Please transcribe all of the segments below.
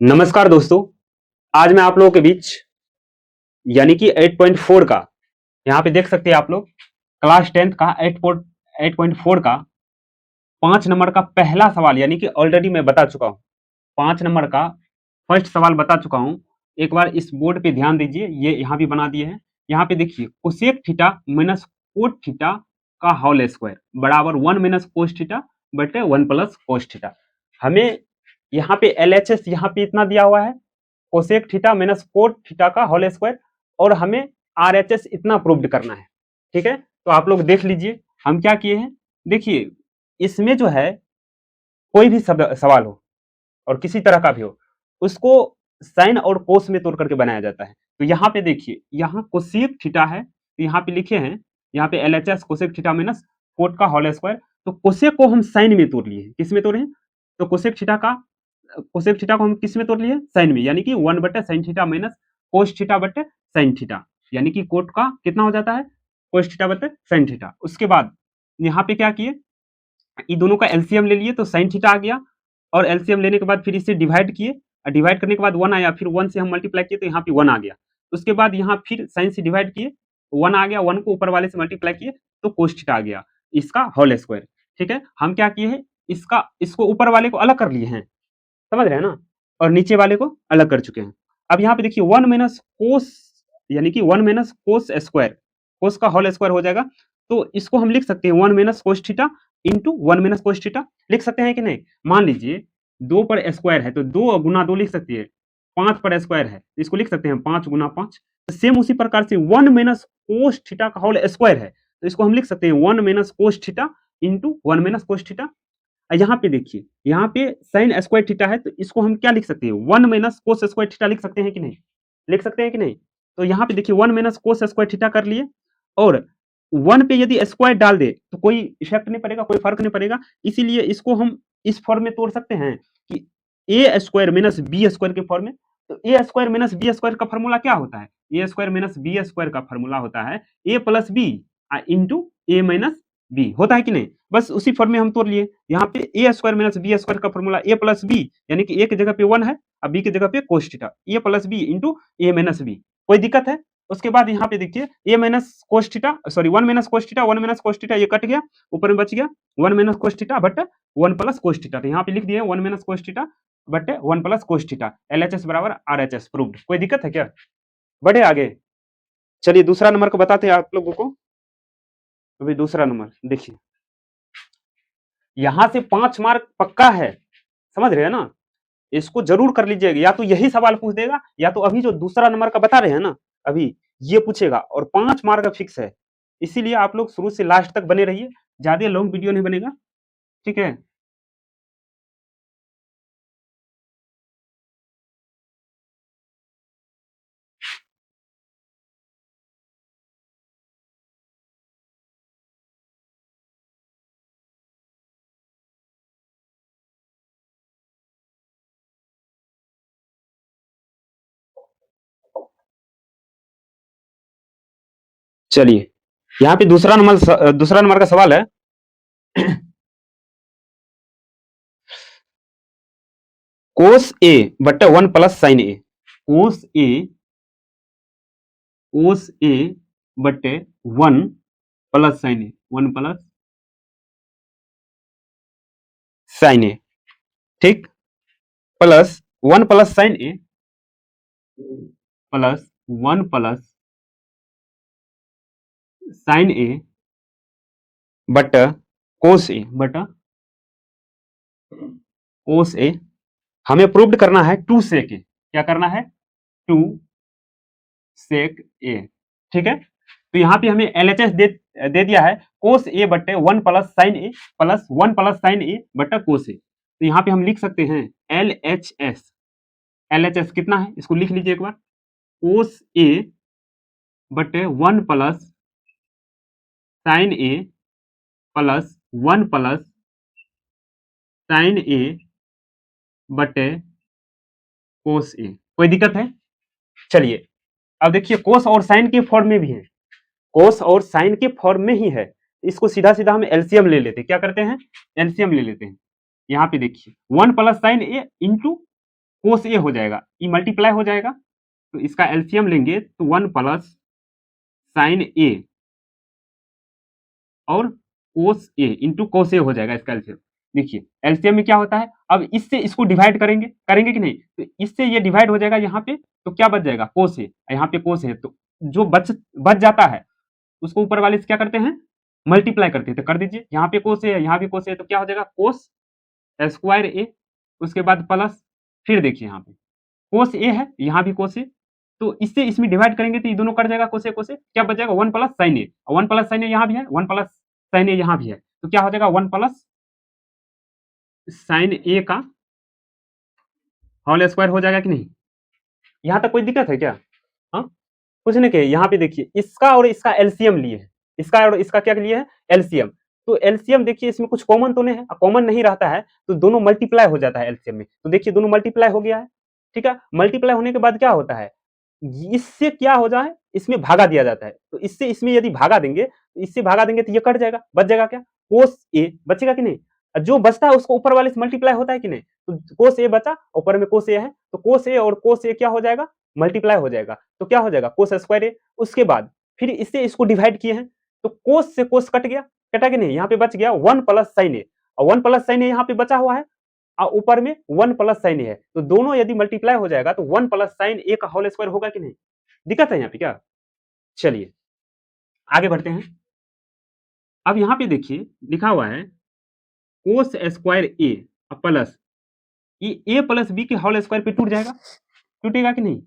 नमस्कार दोस्तों। आज मैं आप लोगों के बीच यानी कि 8.4 का यहाँ पे देख सकते हैं आप लोग क्लास 10th का 8.4 का 5 नंबर का पहला सवाल यानी कि ऑलरेडी मैं बता चुका हूँ। 5 नंबर का फर्स्ट सवाल बता चुका हूँ। एक बार इस बोर्ड पे ध्यान दीजिए, ये यहाँ भी बना दिए हैं। यहाँ पे देखिए cosec theta minus cot theta का होल स्क्वायर बराबर 1 माइनस कोस थीटा बटे 1 प्लस कोस थीटा। हमें यहाँ पे LHS यहाँ पे इतना दिया हुआ है, cosec theta minus cot theta का होल स्क्वायर, और हमें RHS इतना प्रूव्ड करना है। ठीक है, तो आप लोग देख लीजिए हम क्या किए हैं। देखिए इसमें जो है कोई भी सवाल हो और किसी तरह का भी हो, उसको साइन और कोस में तोड़ करके बनाया जाता है। तो यहाँ पे देखिए, यहाँ कोसेक थीटा है तो यहाँ पे लिखे हैं, यहाँ पे LHS cosec theta minus cot का होल स्क्वायर। तो कोसेक को हम साइन में तोड़ लिए हैं। किस में तोड़े हैं? तो कोसेक थीटा को हम किस में तोड़ लिए? साइन में, यानी कि 1 बटे sine theta minus cos theta बटे साइन थीटा, यानी कि कोट का कितना हो जाता है? कोस थीटा बटे साइन थीटा। उसके बाद यहाँ पे क्या किए, इन दोनों का एलसीएम ले लिए तो साइन थीटा आ गया, और एलसीएम लेने के बाद फिर इसे डिवाइड किए, डिवाइड करने के बाद 1 आया, फिर 1 से हम मल्टीप्लाई किए तो यहाँ पे 1 आ गया। उसके बाद यहाँ फिर साइन से डिवाइड किए, 1 आ गया, 1 को ऊपर वाले से मल्टीप्लाई किए तो कोस थीटा आ गया, इसका होल स्क्वायर। ठीक है, हम क्या किए हैं, इसको ऊपर वाले को अलग कर लिए हैं, समझ रहे हैं ना, और नीचे वाले को अलग कर चुके हैं। अब यहाँ पे देखिए 1 माइनस कोस, यानी कि 1 माइनस कोस स्क्वायर, कोस का होल स्क्वायर हो जाएगा। तो इसको हम लिख सकते हैं 1 minus cos theta into 1 minus cos theta, लिख सकते हैं कि नहीं? मान लीजिए 2 पर स्क्वायर है तो 2 गुना 2 लिख सकती है, 5 पर स्क्वायर है इसको लिख सकते हैं 5 गुना 5। सेम उसी प्रकार से 1 माइनस कोस थीटा का होल स्क्वायर है तो इसको हम लिख सकते हैं 1 minus cos theta into 1 minus cos theta. यहाँ पे देखिए, यहाँ पे साइन स्क्वायर थीटा है तो इसको हम क्या लिख सकते हैं? 1 माइनस कोस स्क्वायर थीटा लिख सकते हैं कि नहीं? लिख सकते हैं कि नहीं? तो यहाँ पे देखिए 1 माइनस कोस स्क्वायर थीटा कर लिए, और 1 पे यदि स्क्वायर डाल दे तो कोई इफेक्ट नहीं पड़ेगा, कोई फर्क नहीं पड़ेगा। इसीलिए इसको हम इस फॉर्म में तोड़ सकते हैं कि ए स्क्वायर माइनस बी स्क्वायर के फॉर्म में। तो ए स्क्वायर माइनस बी स्क्वायर का फॉर्मूला क्या होता है? A square minus B square का फॉर्मूला होता है ए plus B into A minus B, होता है कि नहीं? बस उसी फॉर्म में हम तोड़ लिए। यहाँ पे ए स्क्वायर माइनस बी स्क्वायर का फॉर्मूला ए प्लस बी, यानी कि ए की जगह पे 1 है और बी की जगह पे cos theta, A plus B into A minus B. कोई दिक्कत है? उसके बाद यहाँ पे देखिए A minus cos theta, sorry 1 minus cos theta, 1 minus cos theta ये कट गया, ऊपर में बच गया 1 minus cos theta but 1 plus cos theta. तो यहाँ पे लिख दिए 1 minus cos theta but 1 plus cos theta, LHS बराबर RHS प्रूव्ड। कोई दिक्कत है क्या? बढ़े आगे, चलिए दूसरा नंबर को बताते हैं आप लोगों को। अभी दूसरा नंबर देखिए, यहां से 5 मार्क पक्का है, समझ रहे हैं ना? इसको जरूर कर लीजिएगा, या तो यही सवाल पूछ देगा या तो अभी जो दूसरा नंबर का बता रहे हैं ना अभी, ये पूछेगा, और 5 मार्क फिक्स है। इसीलिए आप लोग शुरू से लास्ट तक बने रहिए, ज्यादा लॉन्ग वीडियो नहीं बनेगा, ठीक है? चलिए, यहाँ पे दूसरा नंबर का सवाल है। कोस ए बटे 1 प्लस साइन ए, कोस ए बटे 1 प्लस साइन ए, 1 प्लस साइन ए, ठीक, प्लस 1 प्लस साइन ए प्लस 1 प्लस साइन ए बटा कोस ए बटा कोस ए। हमें प्रूव्ड करना है 2 सेक ए। क्या करना है? 2 सेक ए, ठीक है। तो यहाँ पे हमें LHS दे दिया है कोस ए बटे 1 प्लस साइन ए प्लस 1 प्लस साइन ए बटा कोस ए। तो यहाँ पे हम लिख सकते हैं LHS, LHS कितना है इसको लिख लीजिए एक बार, कोस ए बटे 1 प्लस साइन ए प्लस 1 प्लस साइन ए बटे कोस ए। कोई दिक्कत है? चलिए अब देखिए कोस और साइन के फॉर्म में भी है, कोस और साइन के फॉर्म में ही है, इसको सीधा सीधा हम एलसीएम ले लेते हैं। क्या करते हैं? एलसीएम ले लेते हैं। यहाँ पे देखिए 1 प्लस साइन ए इंटू कोस ए हो जाएगा, ये मल्टीप्लाई हो जाएगा तो इसका एलसीएम लेंगे तो 1 प्लस साइन ए और कोस ए इंटू कोस ए हो जाएगा इसका एलसीएम। देखिए एलसीएम में क्या होता है, अब इससे इसको डिवाइड करेंगे, करेंगे कि नहीं, तो इससे ये डिवाइड हो जाएगा यहाँ पे, तो क्या बच जाएगा कोस ए, यहाँ पे कोस है, तो जो बच जाता है उसको ऊपर वाले से क्या करते हैं, मल्टीप्लाई करते हैं, तो कर दीजिए, यहाँ पे कोस है यहाँ भी कोस है, तो क्या हो जाएगा कोस स्क्वायर ए, उसके बाद प्लस, फिर देखिए यहाँ पे कोस ए है, यहाँ भी कोस ए, तो इससे इसमें डिवाइड करेंगे तो ये दोनों कट जाएगा, कोसे कोसे, क्या बच जाएगा 1 प्लस साइन ए, 1 प्लस साइन ए यहाँ भी है, 1 प्लस साइन ए यहाँ भी है, तो क्या हो जाएगा 1 प्लस साइन ए का होल स्क्वायर हो जाएगा कि नहीं। यहाँ तक कोई दिक्कत है क्या? हाँ, कुछ नहीं, कहे यहाँ पे देखिए इसका और इसका एलसीएम लिए है, इसका और इसका क्या लिए है, एलसीएम, तो एलसीएम देखिए इसमें कुछ कॉमन तो नहीं है, कॉमन नहीं रहता है तो दोनों मल्टीप्लाई हो जाता है एलसीएम में, तो देखिए दोनों मल्टीप्लाई हो गया है, ठीक है, मल्टीप्लाई होने के बाद क्या होता है, इससे क्या हो जाए, इसमें भागा दिया जाता है, तो इससे इसमें यदि भागा देंगे, तो इससे भागा देंगे तो ये कट जाएगा, बच जाएगा क्या, कोस ए बचेगा कि नहीं, जो बचता है उसको ऊपर वाले से मल्टीप्लाई होता है कि नहीं, तो कोस ए बचा, ऊपर में कोस ए है, तो कोस ए और कोस ए क्या हो जाएगा, मल्टीप्लाई हो जाएगा, तो क्या हो जाएगा कोस स्क्वायर ए, उसके बाद फिर इससे इसको डिवाइड किए हैं, तो कोस से कोस कट गया, कटा कि नहीं, यहाँ पे बच गया 1 प्लस साइन ए, और 1 प्लस साइन ए यहाँ पे बचा हुआ है, और ऊपर में 1 प्लस साइन ए है, तो दोनों यदि मल्टीप्लाई हो जाएगा तो 1 प्लस साइन ए का होल स्क्वायर होगा कि नहीं, दिक्कत है यहाँ पे क्या? चलिए आगे बढ़ते हैं। अब यहाँ पे देखिए लिखा हुआ है कोस स्क्वायर ए प्लस, ये ए प्लस बी के होल स्क्वायर पे टूट जाएगा, टूटेगा कि नहीं,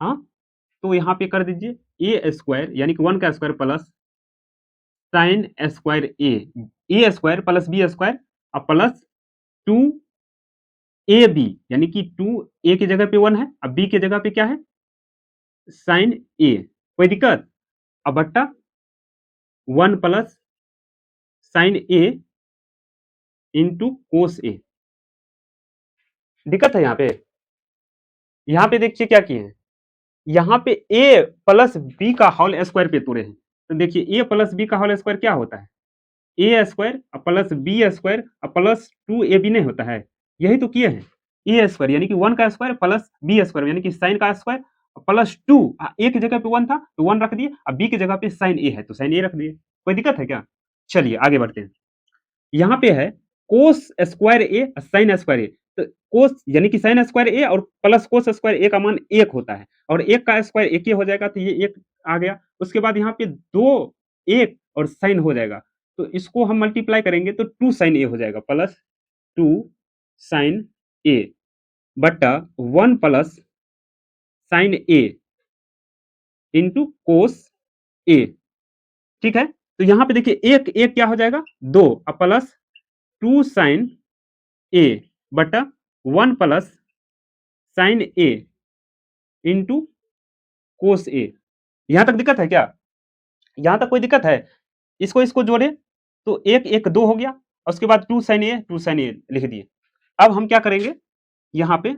हाँ, तो यहाँ पे कर दीजिए ए स्क्वायर यानी कि 1 का स्क्वायर प्लस साइन स्क्वायर ए स्क्वायर प्लस बी स्क्वायर और प्लस 2 ए बी, यानी कि 2 ए की जगह पे 1 है, अब बी की जगह पे क्या है साइन ए, कोई दिक्कत, अब बट्टा 1 प्लस साइन ए इंटू कोस ए, दिक्कत है यहाँ पे देखिए क्या किए हैं, यहाँ पे ए प्लस बी का होल स्क्वायर पे तोड़े हैं, तो देखिए ए प्लस बी का होल स्क्वायर क्या होता है, A square plus B square plus 2 A B नहीं होता है, यही तो किए हैं, ए स्क्वायर यानी कि 1 का स्क्वायर प्लस बी स्क्वायर यानी कि साइन का स्क्वायर प्लस 2, ए की जगह पे 1 था तो 1 रख दिए, अब बी की जगह पे साइन ए है तो साइन ए रख दिए, कोई दिक्कत है क्या? चलिए आगे बढ़ते हैं। यहाँ पे है कोस स्क्वायर ए साइन स्क्वायर ए, तो कोस यानी कि साइन स्क्वायर ए और प्लस कोस स्क्वायर ए का मान 1 होता है, और 1 का स्क्वायर 1 ही हो जाएगा, तो ये 1 आ गया, उसके बाद यहाँ पे 2 1 और साइन हो जाएगा, तो इसको हम मल्टीप्लाई करेंगे तो 2 साइन ए हो जाएगा, प्लस 2 साइन ए बट्टा 1 प्लस साइन ए इंटू कोस ए, ठीक है, तो यहाँ पे देखिए एक एक क्या हो जाएगा 2 प्लस 2 साइन ए बटा 1 प्लस साइन ए इंटू कोस ए, यहां तक दिक्कत है क्या? यहां तक कोई दिक्कत है? इसको इसको जोड़े तो एक एक 2 हो गया, और उसके बाद 2 साइन ए लिख दिए। अब हम क्या करेंगे, यहाँ पे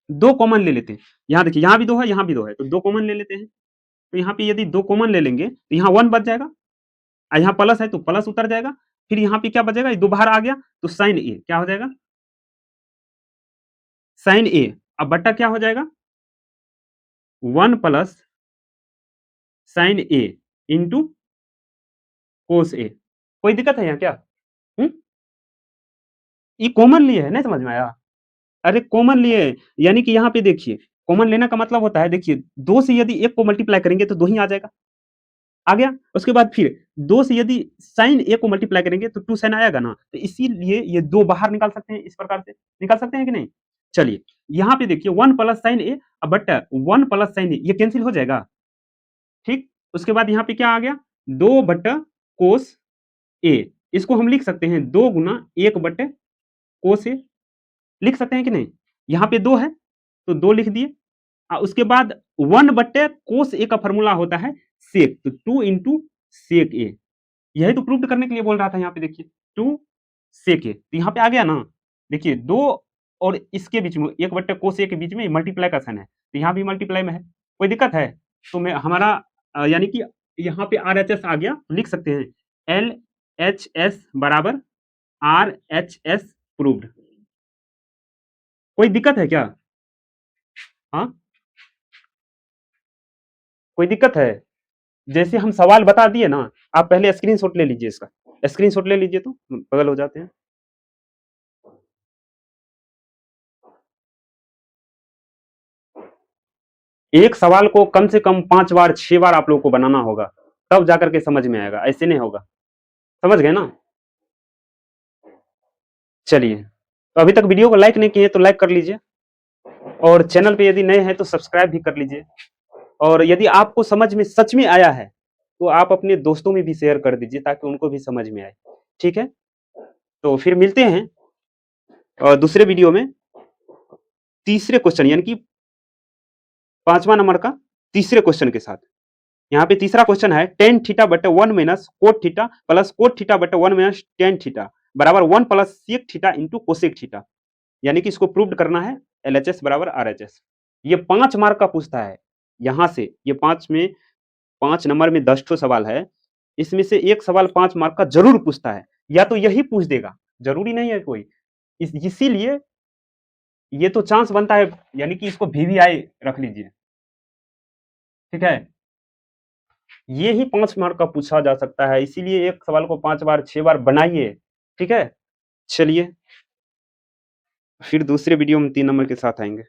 2 कॉमन ले लेते हैं, यहाँ देखिए यहाँ भी 2 है यहाँ भी 2 है, तो 2 कॉमन ले लेते हैं, तो यहाँ पे यदि 2 कॉमन ले लेंगे तो यहाँ 1 बच जाएगा, और यहाँ प्लस है तो प्लस उतर जाएगा, फिर यहाँ पे क्या बचेगा, ये 2 बाहर आ गया तो साइन ए क्या हो जाएगा, साइन ए, अब बट्टा क्या हो जाएगा 1 प्लस साइन ए इंटू कोस ए, कोई दिक्कत है यहाँ क्या? हुँ? ये कॉमन लिए है, नहीं समझ में आया? अरे कॉमन लिए है, यानी कि यहाँ पे देखिए कॉमन लेने का मतलब होता है, देखिए 2 से यदि 1 को मल्टीप्लाई करेंगे तो 2 ही आ जाएगा, आ गया, उसके बाद फिर 2 से यदि साइन ए को मल्टीप्लाई करेंगे तो 2 साइन आएगा ना, तो इसीलिए ये 2 बाहर निकाल सकते हैं, इस प्रकार से निकाल सकते हैं कि नहीं? चलिए यहाँ पे देखिए 1 plus sine A but 1 plus sine A ये कैंसिल हो जाएगा, ठीक, उसके बाद यहाँ पे क्या आ गया 2 बट्टा कोस ए, इसको हम लिख सकते हैं 2 गुना 1 बटे कोस ए, लिख सकते हैं कि नहीं? यहाँ पे 2 है तो 2 लिख दिए, उसके बाद 1 बटे कोस ए का फॉर्मूला होता है सेक, तो 2 इंटू सेक ए, यही तो प्रूव करने के लिए बोल रहा था, यहाँ पे देखिए 2 सेक ए, तो यहाँ पे आ गया ना, देखिए 2 और इसके बीच में 1 बटे कोस ए के बीच में मल्टीप्लाई का साइन है, तो यहाँ भी मल्टीप्लाई में है, कोई दिक्कत है? तो मैं हमारा यानी कि यहाँ पे RHS आ गया, तो लिख सकते हैं LHS बराबर RHS प्रूव्ड, कोई दिक्कत है क्या? हाँ, कोई दिक्कत है? जैसे हम सवाल बता दिए ना, आप पहले स्क्रीनशॉट ले लीजिए इसका। स्क्रीनशॉट ले लीजिए तो बगल हो जाते हैं। एक सवाल को कम से कम 5 बार 6 बार आप लोग को बनाना होगा, तब जाकर के समझ में आएगा, ऐसे नहीं होगा। समझ गए ना? चलिए, तो अभी तक वीडियो को लाइक नहीं किए तो लाइक कर लीजिए, और चैनल पे यदि नए हैं तो सब्सक्राइब भी कर लीजिए। और यदि आपको समझ में सच में आया है तो आप अपने दोस्तों में भी शेयर कर दीजिए ताकि उनको भी समझ में आए। ठीक है, तो फिर मिलते हैं दूसरे वीडियो में तीसरे क्वेश्चन यानी कि 5वां नंबर का तीसरे क्वेश्चन के साथ। यहाँ पे तीसरा क्वेश्चन है टेन थीटा बटे 1 minus cot theta plus cot theta बटे 1 माइनस टेन थीटा बराबर 1 plus sec theta into cosec theta. यानी कि इसको प्रूव करना है LHS बराबर RHS। ये 5 मार्क का पूछता है। यहाँ से ये 5 नंबर में 10 ठो सवाल है, इसमें से एक सवाल 5 मार्क का जरूर पूछता है, या तो यही पूछ देगा, जरूरी नहीं है कोई। इसीलिए ये तो चांस बनता है, यानी कि इसको VVI रख लीजिए। ठीक है, ये ही 5 मार्क का पूछा जा सकता है, इसीलिए एक सवाल को 5 बार 6 बार बनाइए। ठीक है, चलिए फिर दूसरे वीडियो में 3 नंबर के साथ आएंगे।